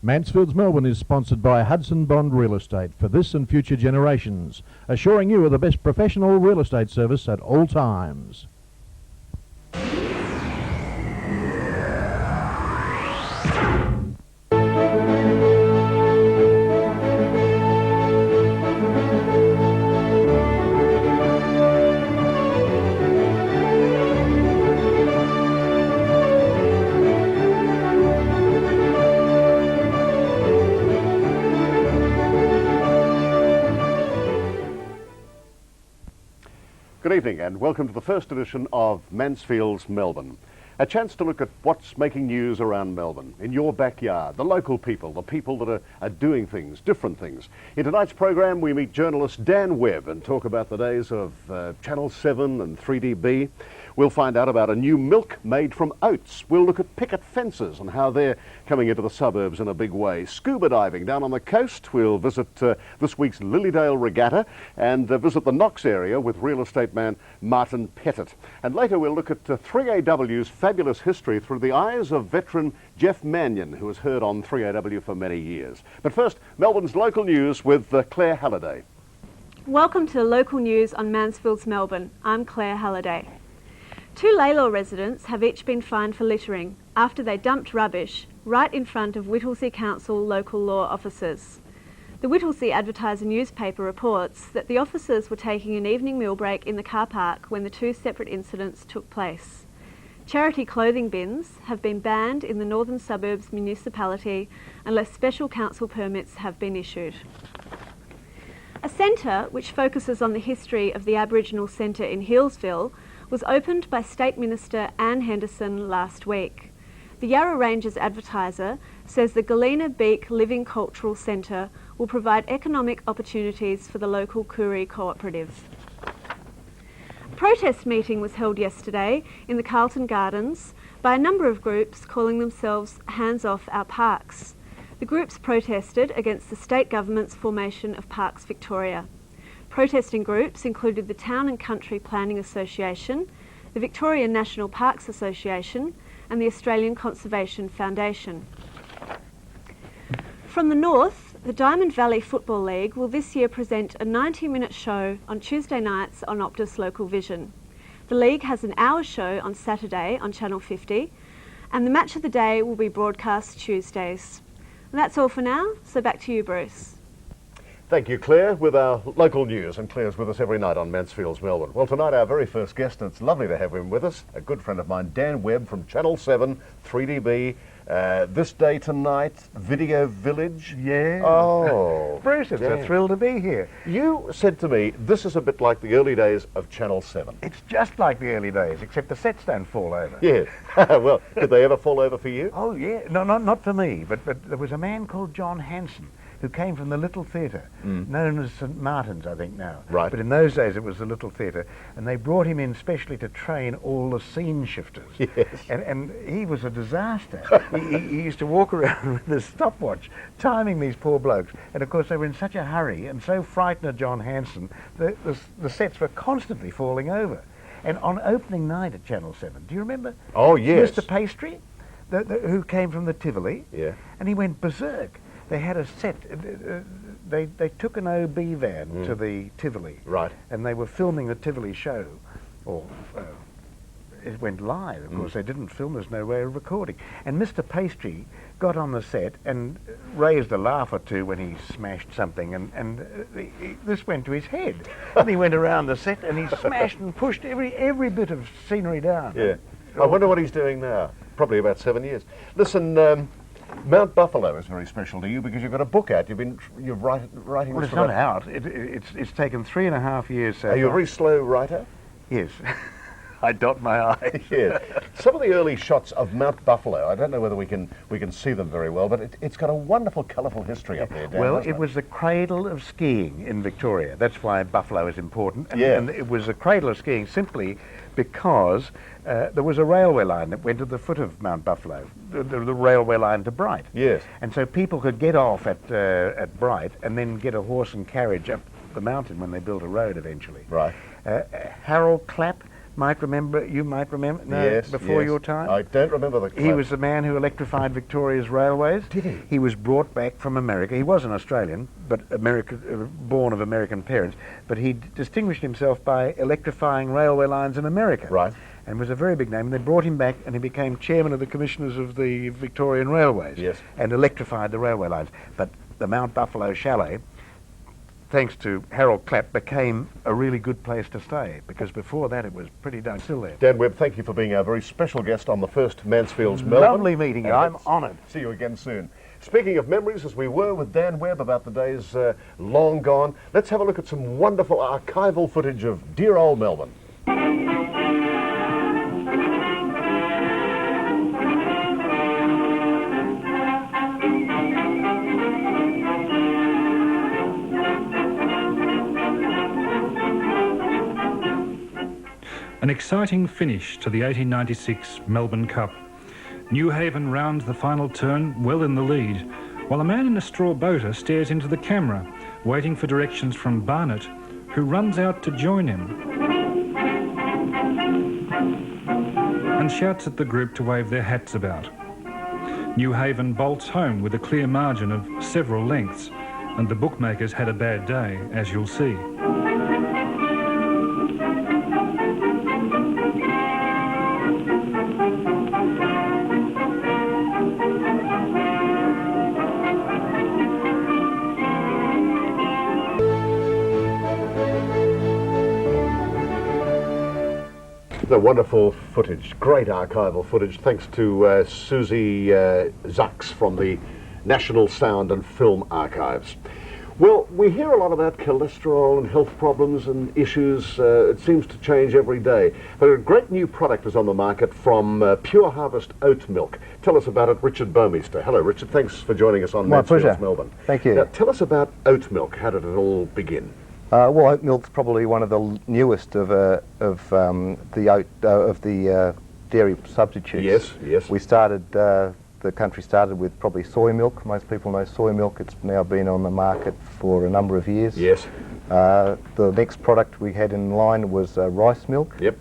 Mansfields Melbourne is sponsored by Hudson Bond Real Estate for this and future generations, assuring you of the best professional real estate service at all times. Good evening and welcome to the first edition of Mansfields Melbourne. A chance to look at what's making news around Melbourne, in your backyard, the local people, the people that are doing things, different things. In tonight's program we meet journalist Dan Webb and talk about the days of Channel 7 and 3DB. We'll find out about a new milk made from oats. We'll look at picket fences and how they're coming into the suburbs in a big way. Scuba diving down on the coast. We'll visit this week's Lilydale Regatta and visit the Knox area with real estate man Martin Pettit. And later we'll look at 3AW's fabulous history through the eyes of veteran Geoff Manion, who has heard on 3AW for many years. But first, Melbourne's local news with Claire Halliday. Welcome to local news on Mansfields Melbourne. I'm Claire Halliday. 2 Lilydale residents have each been fined for littering after they dumped rubbish right in front of Whittlesea Council local law officers. The Whittlesea Advertiser newspaper reports that the officers were taking an evening meal break in the car park when the 2 separate incidents took place. Charity clothing bins have been banned in the Northern Suburbs municipality unless special council permits have been issued. A centre which focuses on the history of the Aboriginal Centre in Healesville was opened by State Minister Anne Henderson last week. The Yarra Ranges Advertiser says the Galena Beak Living Cultural Centre will provide economic opportunities for the local Koori cooperative. A protest meeting was held yesterday in the Carlton Gardens by a number of groups calling themselves Hands Off Our Parks. The groups protested against the state government's formation of Parks Victoria. Protesting groups included the Town and Country Planning Association, the Victorian National Parks Association and the Australian Conservation Foundation. From the north, the Diamond Valley Football League will this year present a 90-minute show on Tuesday nights on Optus Local Vision. The league has an hour show on Saturday on Channel 50 and the match of the day will be broadcast Tuesdays. And that's all for now, so back to you, Bruce. Thank you, Claire, with our local news, and Claire's with us every night on Mansfields Melbourne. Well, tonight our very first guest, and it's lovely to have him with us, a good friend of mine, Dan Webb from Channel 7, 3DB, this day tonight, Video Village. Yeah. Oh. Bruce, it's a thrill to be here. You said to me, this is a bit like the early days of Channel 7. It's just like the early days, except the sets don't fall over. Yeah. Well, did they ever fall over for you? Oh, yeah. No, not for me, but there was a man called John Hanson who came from the Little Theatre, known as St Martin's, I think now. Right. But in those days it was the Little Theatre, and they brought him in specially to train all the scene shifters. Yes. And he was a disaster. he used to walk around with a stopwatch, timing these poor blokes. And of course they were in such a hurry and so frightened of John Hanson that the sets were constantly falling over. And on opening night at Channel 7, do you remember? Oh, yes. Mr Pastry, who came from the Tivoli, Yeah. and he went berserk. They had a set, they took an OB van to the Tivoli. Right. And they were filming the Tivoli show, or it went live, of course. They didn't film, there's no way of recording. And Mr Pastry got on the set and raised a laugh or two when he smashed something, and this went to his head. And he went around the set and he smashed and pushed every bit of scenery down. Yeah. I wonder what he's doing now. Probably about 7 years. Listen, Mount Buffalo is very special to you because you've got a book out. You're writing Well, this it's for not out. It's taken 3.5 years so Are you a far. very slow writer? Yes. I dot my I's. Yeah. Some of the early shots of Mount Buffalo, I don't know whether we can see them very well, but it's got a wonderful, colourful history up there, Dan, Well, hasn't it was the cradle of skiing in Victoria. That's why Buffalo is important. And, Yeah. and it was the cradle of skiing simply because there was a railway line that went to the foot of Mount Buffalo, the railway line to Bright. Yes. And so people could get off at Bright and then get a horse and carriage up the mountain when they built a road eventually. Right. Harold Clapp might remember, you might remember, no, Yes, before yes. your time? I don't remember the club. He was the man who electrified Victoria's railways. Did he? He was brought back from America. He was an Australian, but born of American parents. But he distinguished himself by electrifying railway lines in America. Right. And was a very big name. And they brought him back, and he became chairman of the commissioners of the Victorian Railways. Yes. And electrified the railway lines. But the Mount Buffalo Chalet, thanks to Harold Clapp, became a really good place to stay, because before that it was pretty darn still there. Dan Webb, thank you for being our very special guest on the first Mansfields Melbourne. Lovely meeting you. I'm honoured. See you again soon. Speaking of memories, as we were with Dan Webb about the days long gone, let's have a look at some wonderful archival footage of dear old Melbourne. An exciting finish to the 1896 Melbourne Cup. Newhaven rounds the final turn well in the lead, while a man in a straw boater stares into the camera, waiting for directions from Barnett, who runs out to join him and shouts at the group to wave their hats about. Newhaven bolts home with a clear margin of several lengths, and the bookmakers had a bad day, as you'll see. The wonderful footage, great archival footage, thanks to Susie Zucks from the National Sound and Film Archives. Well, we hear a lot about cholesterol and health problems and issues. It seems to change every day. But a great new product is on the market from Pure Harvest Oat Milk. Tell us about it, Richard Beaumeister. Hello, Richard. Thanks for joining us on My Mansfields pleasure. Melbourne. Thank you. Now, tell us about oat milk. How did it all begin? Well, oat milk's probably one of the newest of the dairy substitutes. Yes, yes. We started. The country started with probably soy milk. Most people know soy milk. It's now been on the market for a number of years. Yes. The next product we had in line was rice milk. Yep.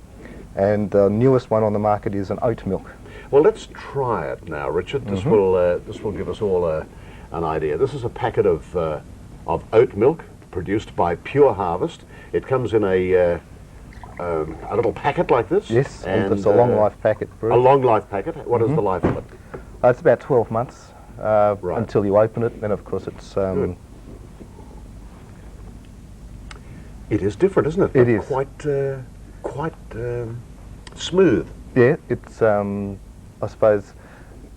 And the newest one on the market is an oat milk. Well, let's try it now, Richard. This will give us all an idea. This is a packet of oat milk produced by Pure Harvest. It comes in a little packet like this. Yes, and it's a long life packet. A long life packet. What is the life of it? It's about 12 months Right. until you open it. Then, of course, it's Good. It is different, isn't it? It But is. quite smooth. yeah. It's I suppose.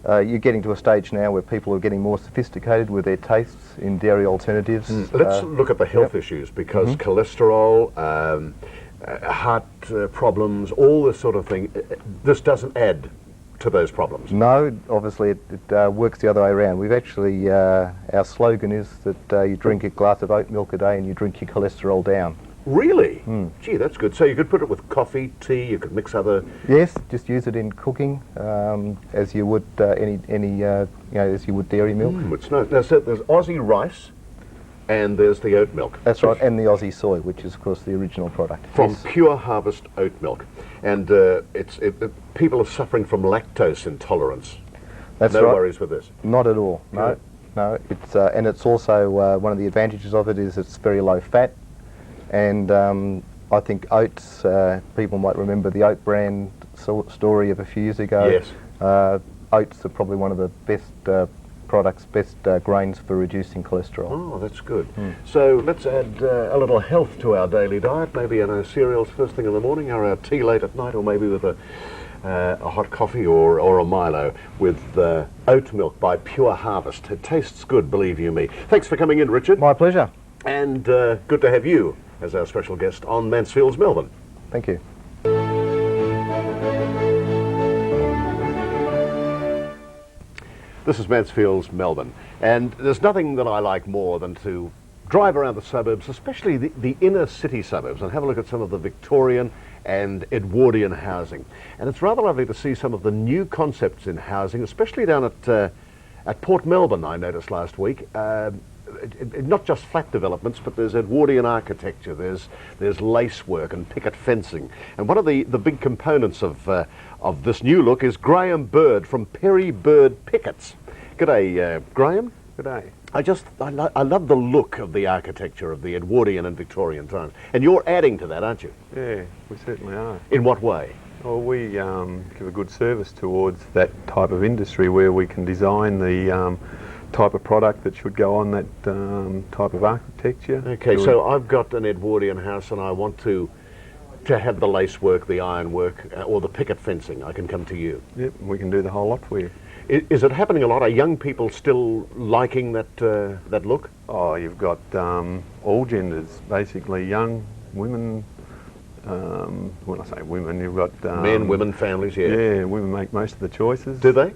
You're getting to a stage now where people are getting more sophisticated with their tastes in dairy alternatives. Let's look at the health issues, because cholesterol, heart problems, all this sort of thing, this doesn't add to those problems. No, obviously it works the other way around. We've actually, our slogan is that you drink a glass of oat milk a day and you drink your cholesterol down. Really? Gee, that's good. So you could put it with coffee, tea, you could mix other... Yes, just use it in cooking as you would as you would dairy milk. It's nice. Now, so there's Aussie rice and there's the oat milk. That's right, and the Aussie Soy, which is of course the original product. From Yes. Pure Harvest Oat Milk. And people are suffering from lactose intolerance. That's No right. worries with this. Not at all. Good. No. It's and it's also one of the advantages of it is it's very low fat, and I think oats. People might remember the oat brand story of a few years ago. Yes. Oats are probably one of the best products, best grains for reducing cholesterol. Oh, that's good. So let's add a little health to our daily diet. Maybe cereals first thing in the morning, or our tea late at night, or maybe with a hot coffee or a Milo with oat milk by Pure Harvest. It tastes good, believe you me. Thanks for coming in, Richard. My pleasure. And good to have you as our special guest on Mansfields Melbourne. Thank you. This is Mansfields Melbourne, and there's nothing that I like more than to drive around the suburbs, especially the inner city suburbs, and have a look at some of the Victorian and Edwardian housing. And it's rather lovely to see some of the new concepts in housing, especially down at Port Melbourne, I noticed last week. not just flat developments, but there's Edwardian architecture, there's lace work and picket fencing. And one of the big components of this new look is Graham Bird from Bird Pickets. G'day, Graham. G'day. I love the look of the architecture of the Edwardian and Victorian times. And you're adding to that, aren't you? Yeah, we certainly are. In what way? Well, we give a good service towards that type of industry where we can design the type of product that should go on that type of architecture. Okay, so I've got an Edwardian house and I want to have the lace work, the iron work, or the picket fencing. I can come to you. Yep, we can do the whole lot for you. Is it happening a lot? Are young people still liking that look? Oh, you've got all genders, basically, young, women. When I say women, you've got men, women, families. Yeah, women make most of the choices. Do they?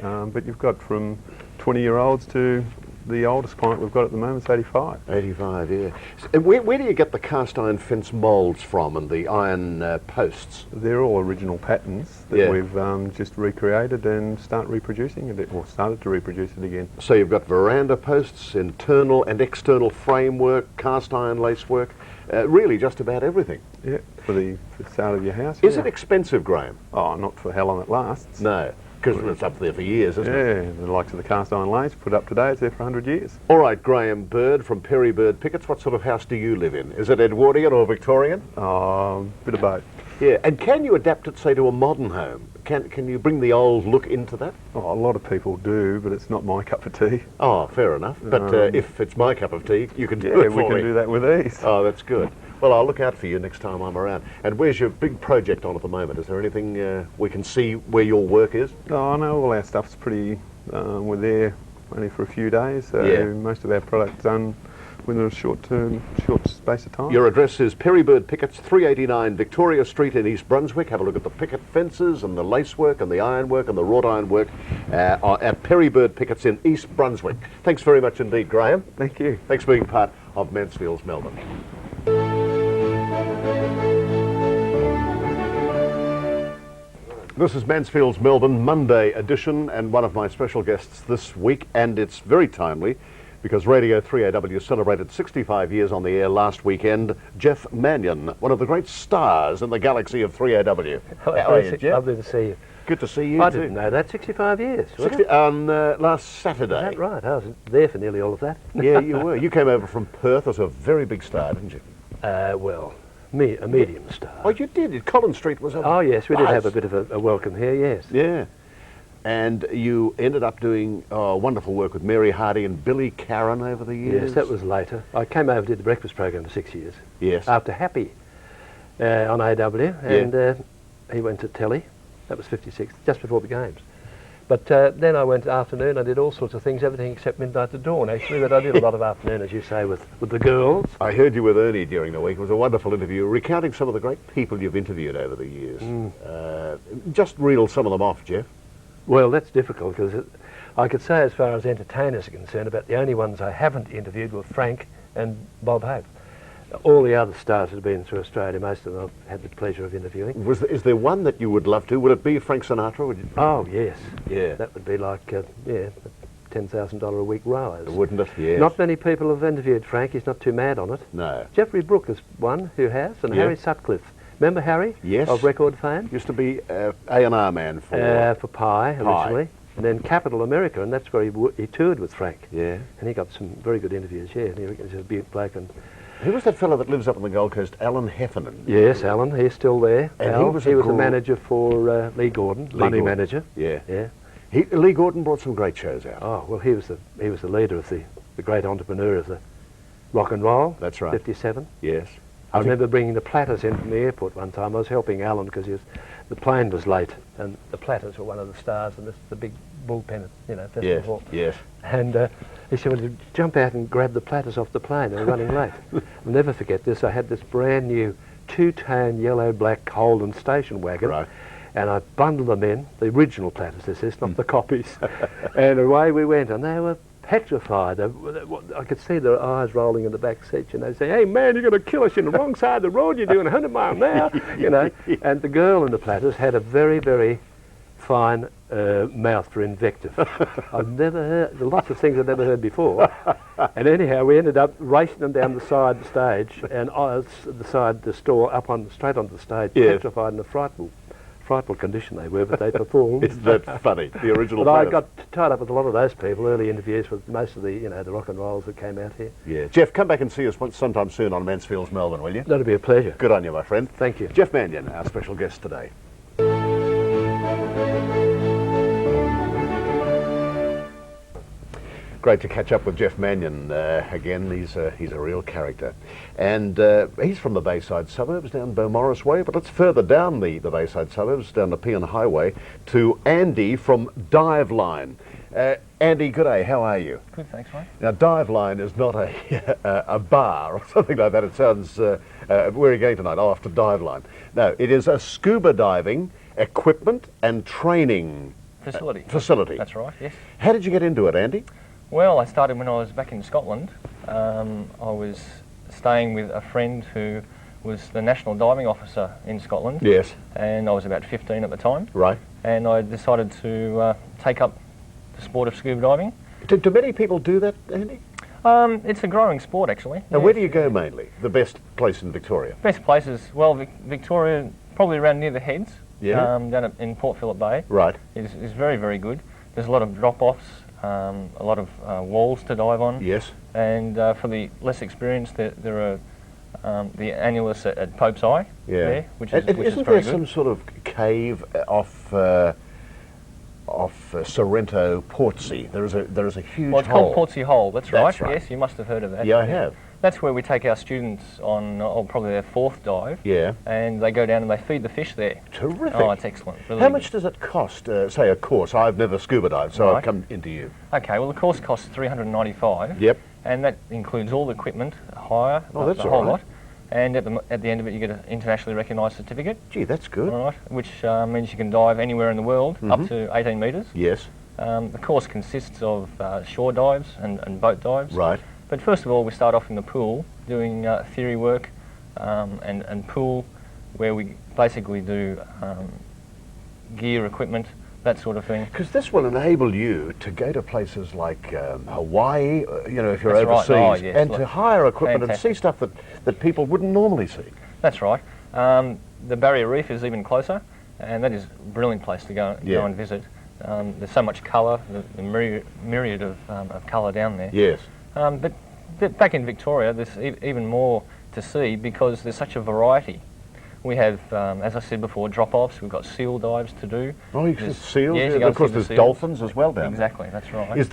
Yeah, but you've got from 20-year-olds to the oldest client we've got at the moment is 85. 85, yeah. And where do you get the cast iron fence moulds from and the iron posts? They're all original patterns that we've just recreated and started to reproduce it again. So you've got veranda posts, internal and external framework, cast iron lace work, really just about everything. Yeah, for the start of your house. Is it expensive, Graham? Oh, not for how long it lasts. No. Because it's up there for years, isn't it? Yeah, the likes of the cast iron lace, put up today, it's there for 100 years. All right, Graham Bird from Bird Pickets, what sort of house do you live in? Is it Edwardian or Victorian? Bit of both. Yeah, and can you adapt it, say, to a modern home? Can you bring the old look into that? Oh, a lot of people do, but it's not my cup of tea. Oh, fair enough. But if it's my cup of tea, you can do it for me. Yeah, we can do that with ease. Oh, that's good. Well, I'll look out for you next time I'm around. And where's your big project on at the moment? Is there anything we can see where your work is? Oh, no, all our stuff's pretty... we're there only for a few days, so most of our product's done within a short space of time. Your address is Bird Pickets, 389 Victoria Street in East Brunswick. Have a look at the picket fences and the lace work and the iron work and the wrought iron work at Bird Pickets in East Brunswick. Thanks very much indeed, Graham. Thank you. Thanks for being part of Mansfields Melbourne. This is Mansfields Melbourne Monday edition, and one of my special guests this week, and it's very timely because Radio 3AW celebrated 65 years on the air last weekend. Geoff Manion, one of the great stars in the galaxy of 3AW. How are you, Geoff? Lovely to see you. Good to see you I too. didn't know that. 65 years. On last Saturday. Is that right? I was there for nearly all of that. Yeah, you were. You came over from Perth as a very big star, didn't you? Well, a medium star. Oh, you did. Collins Street was a Oh, yes, we did buzz. have a bit of a welcome here, yes. Yeah. And you ended up doing wonderful work with Mary Hardy and Billy Caron over the years. Yes, that was later. I came over and did the breakfast program for 6 years. Yes. After Happy on AW, and he went to telly. That was 56, just before the games. But then I went afternoon, I did all sorts of things, everything except Midnight to Dawn, actually, but I did a lot of afternoon, as you say, with the girls. I heard you with Ernie during the week. It was a wonderful interview, recounting some of the great people you've interviewed over the years. Just reel some of them off, Geoff. Well, that's difficult, because I could say, as far as entertainers are concerned, about the only ones I haven't interviewed were Frank and Bob Hope. All the other stars have been through Australia. Most of them I've had the pleasure of interviewing. Is there one that you would love to? Would it be Frank Sinatra? Would you? Oh, yes. Yeah. That would be like, $10,000 a week rise. Wouldn't it? Yes. Not many people have interviewed Frank. He's not too mad on it. No. Jeffrey Brooke is one who has, and Harry Sutcliffe. Remember Harry? Yes. Of record fame? Used to be A&R man for Pie originally. And then Capital America, and that's where he toured with Frank. Yeah. And he got some very good interviews, yeah. And he's a beaut bloke. And who was that fellow that lives up on the Gold Coast? Alan Heffernan. yes, Alan, he's still there. And Al, he was the manager for Lee Gordon, money manager. Yeah. Yeah. Lee Gordon brought some great shows out. Oh, well, he was the leader of the great entrepreneur of the rock and roll. That's right. 57. Yes. I remember bringing the platters in from the airport one time. I was helping Alan because the plane was late, and the platters were one of the stars of the big bullpen, festival Yes. hall. Yes. And he said, well, jump out and grab the platters off the plane. They were running late. I'll never forget this. I had this brand new two-tone yellow-black Holden station wagon. Right. And I bundled them in, the original platters, this is, not the copies. And away we went, and they were petrified. I could see their eyes rolling in the back seat, saying, hey man, you're going to kill us, you're on the wrong side of the road, you're doing 100 miles an hour, And the girl in the platters had a very, very fine mouth for invective. I've never heard, lots of things I've never heard before. And anyhow, we ended up racing them down the side of the stage, and the side the store up on straight onto the stage, petrified in a frightful condition they were, but they performed. Isn't that funny? The original. But I players. got tied up with a lot of those people. Early interviews with most of the the rock and rolls that came out here. Yeah, Geoff, come back and see us sometime soon on Mansfields Melbourne, will you? That'd be a pleasure. Good on you, my friend. Thank you. Geoff Manion, our special guest today. Great to catch up with Geoff Manion again. He's a real character, and he's from the Bayside suburbs down Beaumaris Way. But let's further down the Bayside suburbs, down the Peon Highway, to Andy from Diveline. Andy, good day. How are you? Good, thanks, mate. Now, Diveline is not a bar or something like that. It sounds. Where are you going tonight? Oh, off to Diveline. No, it is a scuba diving equipment and training facility. That's right. Yes. How did you get into it, Andy? Well, I started when I was back in Scotland. I was staying with a friend who was the National Diving Officer in Scotland. Yes. And I was about 15 at the time. Right. And I decided to take up the sport of scuba diving. Do many people do that, Andy? It's a growing sport, actually. Now, where do you go mainly? The best place in Victoria? Best places, well, Victoria, probably around near the heads. Yeah. Down in Port Phillip Bay. Right. Is very, very good. There's a lot of drop-offs. A lot of walls to dive on. Yes. And for the less experienced, there are the annulus at Pope's Eye. Yeah. There, which is very good. Isn't there some sort of cave off Sorrento, Portsea? There is a huge Well, it's hole. called Portsea Hole. That's right. That's right. Yes, you must have heard of that. Yeah, I have. That's where we take our students on probably their fourth dive. Yeah. And they go down and they feed the fish there. Terrific. Oh, it's excellent. Really How good. much does it cost, say, a course? I've never scuba dived, so I've come into you. Okay, well, the course costs $395. Yep. And that includes all the equipment, hire, Oh, that's the all whole right. lot. And at the end of it, you get an internationally recognised certificate. Gee, that's good. All right, which means you can dive anywhere in the world up to 18 metres. Yes. The course consists of shore dives and boat dives. Right. But first of all, we start off in the pool doing theory work and pool, where we basically do gear, equipment, that sort of thing. Because this will enable you to go to places like Hawaii, if you're That's right. overseas, Oh, yes, and to hire equipment fantastic. and see stuff that people wouldn't normally see. That's right. The Barrier Reef is even closer, and that is a brilliant place to go and visit. There's so much colour, the myriad of colour down there. Yes. But back in Victoria, there's even more to see because there's such a variety. We have, as I said before, drop-offs. We've got seal dives to do. Oh, you can see seals. Yes, Yeah, of course, there's dolphins as well down Exactly, that's right. Is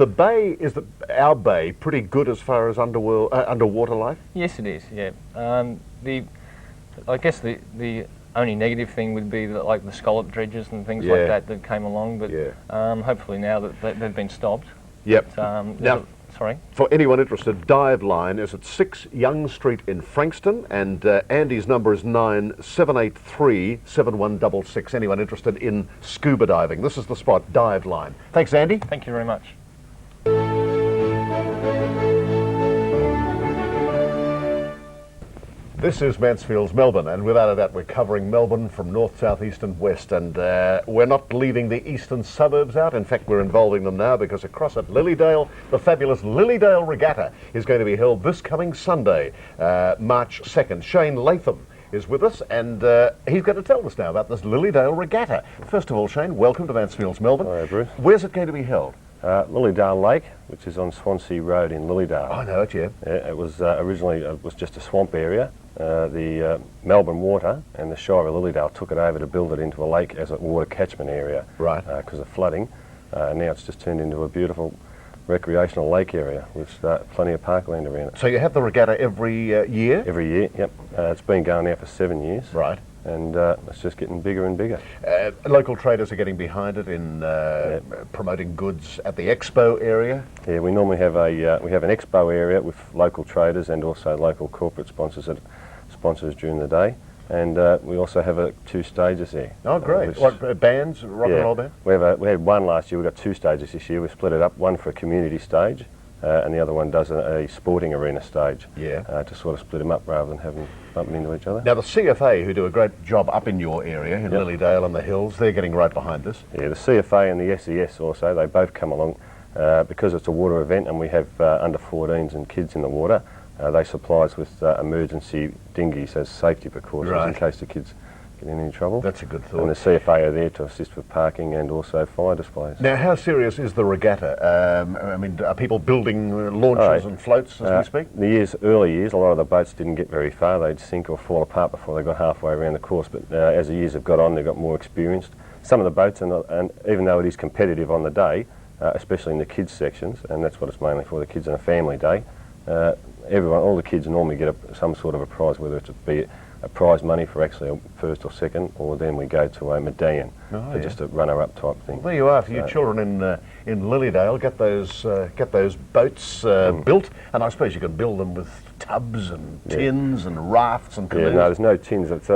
our bay pretty good as far as underwater life? Yes, it is. Yeah. I guess the only negative thing would be that, like the scallop dredges and things like that came along, but hopefully now that they've been stopped. Yep. Now, sorry. For anyone interested, Diveline is at 6 Young Street in Frankston, and Andy's number is 97837166. Anyone interested in scuba diving? This is the spot, Diveline. Thanks, Andy. Thank you very much. This is Mansfields Melbourne, and without a doubt we're covering Melbourne from north, south, east and west, and we're not leaving the eastern suburbs out. In fact, we're involving them now because across at Lilydale, the fabulous Lilydale Regatta is going to be held this coming Sunday, March 2nd. Shane Latham is with us, and he's going to tell us now about this Lilydale Regatta. First of all, Shane, welcome to Mansfields Melbourne. Hi, Bruce. Where's it going to be held? Lilydale Lake, which is on Swansea Road in Lilydale. I know it, yeah. It was originally just a swamp area. The Melbourne Water and the Shire of Lilydale took it over to build it into a lake as a water catchment area. Right. Because of flooding. Now it's just turned into a beautiful recreational lake area with plenty of parkland around it. So you have the regatta every year? Every year, yep. It's been going now for 7 years. Right. And it's just getting bigger and bigger. Local traders are getting behind it in promoting goods at the expo area. Yeah, we normally have we have an expo area with local traders and also local corporate sponsors that sponsors during the day, and we also have 2 stages there. Oh, great! What bands, rock and roll band? We had one last year. We've got 2 stages this year. We split it up, one for a community stage and the other one does a sporting arena stage. Yeah. To sort of split them up rather than having bumping into each other. Now the CFA, who do a great job up in your area, in Lilydale and the hills, they're getting right behind this. Yeah, the CFA and the SES also, they both come along because it's a water event and we have under 14s and kids in the water. They supply us with emergency dinghies as safety precautions in case the kids get in any trouble. That's a good thought. And the CFA are there to assist with parking and also fire displays. Now, how serious is the regatta? I mean, are people building launches and floats as we speak? The early years, a lot of the boats didn't get very far. They'd sink or fall apart before they got halfway around the course. But as the years have got on, they've got more experienced. Some of the boats, and even though it is competitive on the day, especially in the kids sections, and that's what it's mainly for, the kids on a family day, all the kids normally get some sort of a prize, whether it's a prize money for actually a first or second, or then we go to a medallion for just a runner-up type thing. Well, there you are for your children in Lilydale. Get those boats built, and I suppose you can build them with tubs and tins and rafts and canoes. Yeah, no, there's no tins. It's,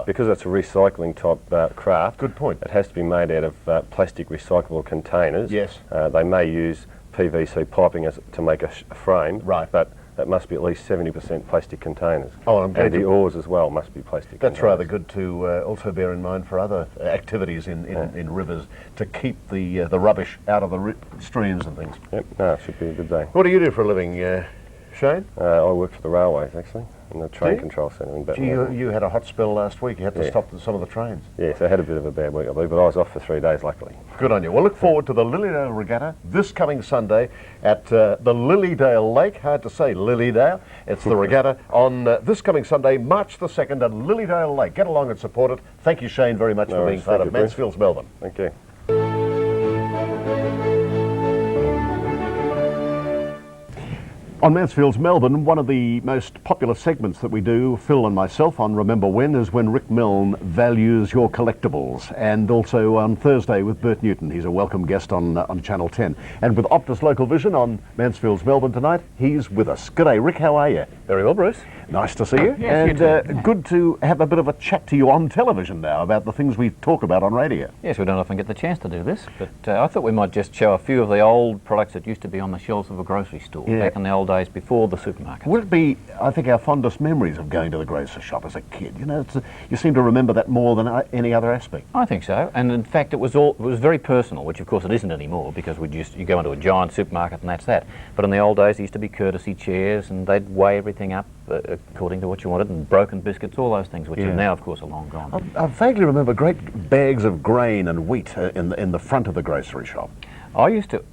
because it's a recycling type craft. Good point. It has to be made out of plastic recyclable containers. Yes. They may use PVC piping to make a frame, but that must be at least 70% plastic containers. Oh, and the oars as well must be plastic That's containers. rather good to also bear in mind for other activities in rivers, to keep the rubbish out of the streams and things. Yep, no, it should be a good day. What do you do for a living, Shane? I work for the railways, actually, in the train control centre in Batman. You had a hot spell last week. You had to stop some of the trains. Yes, I had a bit of a bad week, I believe, but I was off for 3 days, luckily. Good on you. We'll look forward to the Lilydale Regatta this coming Sunday at the Lilydale Lake. Hard to say, Lilydale. It's the regatta on this coming Sunday, March the 2nd at Lilydale Lake. Get along and support it. Thank you, Shane, very much for being part of Mansfields Melbourne. Thank you. On Mansfields Melbourne, one of the most popular segments that we do, Phil and myself, on Remember When, is when Rick Milne values your collectibles. And also on Thursday with Bert Newton. He's a welcome guest on Channel 10. And with Optus Local Vision on Mansfields Melbourne tonight, he's with us. G'day, Rick, how are you? Very well, Bruce. Nice to see you. Yes, and good to have a bit of a chat to you on television now about the things we talk about on radio. Yes, we don't often get the chance to do this, but I thought we might just show a few of the old products that used to be on the shelves of a grocery store back in the old days before the supermarket. Would it be, I think, our fondest memories of going to the grocery shop as a kid? You know, you seem to remember that more than any other aspect. I think so, and in fact it was very personal, which of course it isn't anymore, because you go into a giant supermarket and that's that. But in the old days there used to be courtesy chairs, and they'd weigh everything up according to what you wanted, and broken biscuits, all those things, which are now of course are long gone. I vaguely remember great bags of grain and wheat in the front of the grocery shop. I used to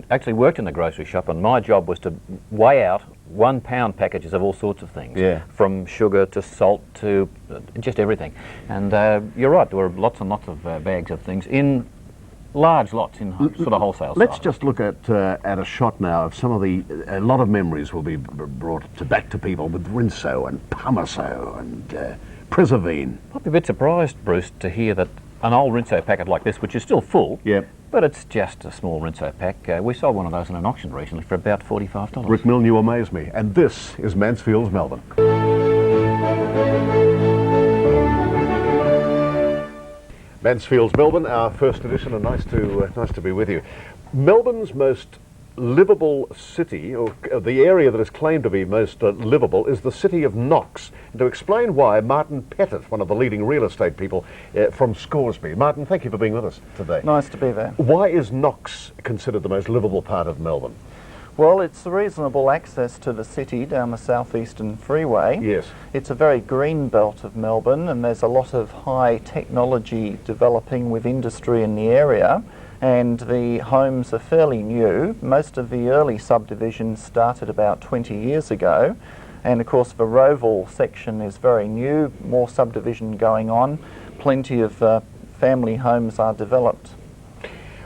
actually worked in the grocery shop, and my job was to weigh out 1 pound packages of all sorts of things, from sugar to salt to just everything. And you're right, there were lots and lots of bags of things in large lots in sort of wholesale. Let's just look at a shot now of some of a lot of memories will be brought back to people with Rinso and Pumiso and Preservine. I'd be a bit surprised, Bruce, to hear that an old Rinso packet like this, which is still full, but it's just a small Rinso pack. We sold one of those in an auction recently for about $45. Rick Milne, you amaze me. And this is Mansfields Melbourne. Mansfields Melbourne, our first edition, and nice to be with you. Melbourne's most livable city, or the area that is claimed to be most livable, is the city of Knox. And to explain why, Martin Pettit, one of the leading real estate people from Scoresby. Martin, thank you for being with us today. Nice to be there. Why is Knox considered the most livable part of Melbourne? Well, it's reasonable access to the city down the southeastern freeway. Yes. It's a very green belt of Melbourne, and there's a lot of high technology developing with industry in the area, and the homes are fairly new. Most of the early subdivisions started about 20 years ago, and of course the Roval section is very new, more subdivision going on, plenty of family homes are developed.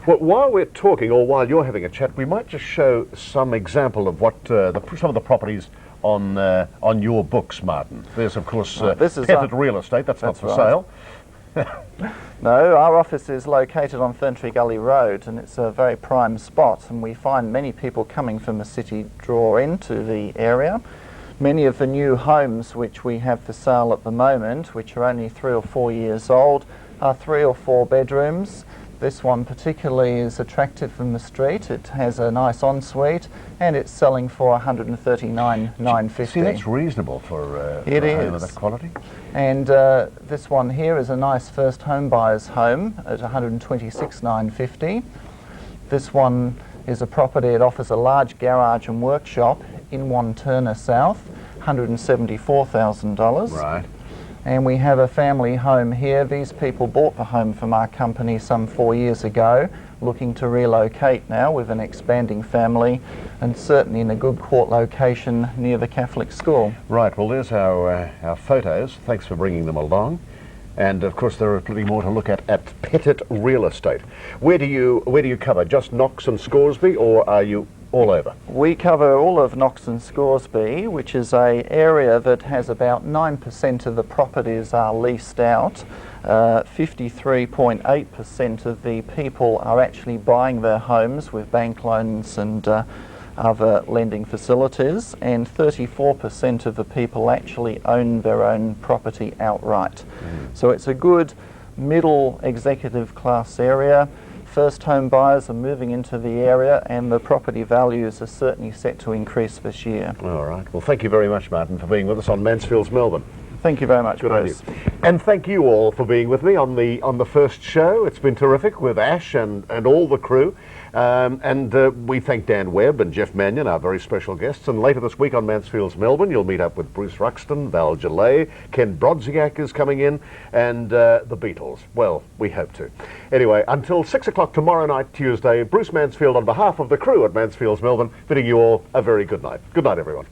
Well, while we're talking, or while you're having a chat, we might just show some example of what some of the properties on your books, Martin. There's, of course, Pettit Real Estate. That's not for sale. No, our office is located on Ferntree Gully Road, and it's a very prime spot, and we find many people coming from the city draw into the area. Many of the new homes which we have for sale at the moment, which are only 3 or 4 years old, are 3 or 4 bedrooms. This one particularly is attractive from the street. It has a nice ensuite and it's selling for $139,950. See, that's reasonable for a home of that quality. And this one here is a nice first home buyer's home at $126,950. This one is a property that offers a large garage and workshop in Wantirna South, $174,000. Right. And we have a family home here. These people bought the home from our company some 4 years ago, looking to relocate now with an expanding family, and certainly in a good court location near the Catholic school. Right, well there's our photos. Thanks for bringing them along. And of course there are plenty more to look at Pettit Real Estate. Where do you cover? Just Knox and Scoresby, or are you all over? We cover all of Knox and Scoresby, which is an area that has about 9% of the properties are leased out. 53.8% of the people are actually buying their homes with bank loans and other lending facilities, and 34% of the people actually own their own property outright. So it's a good middle executive class area. First home buyers are moving into the area and the property values are certainly set to increase this year. All right. Well, thank you very much, Martin, for being with us on Mansfields Melbourne. Thank you very much, Good on Bruce. you. And thank you all for being with me on the first show. It's been terrific with Ash and all the crew. We thank Dan Webb and Geoff Manion, our very special guests. And later this week on Mansfields Melbourne, you'll meet up with Bruce Ruxton, Val Gillay, Ken Brodziak is coming in, and the Beatles. Well, we hope to. Anyway, until 6 o'clock tomorrow night, Tuesday, Bruce Mansfield on behalf of the crew at Mansfields Melbourne, bidding you all a very good night. Good night, everyone.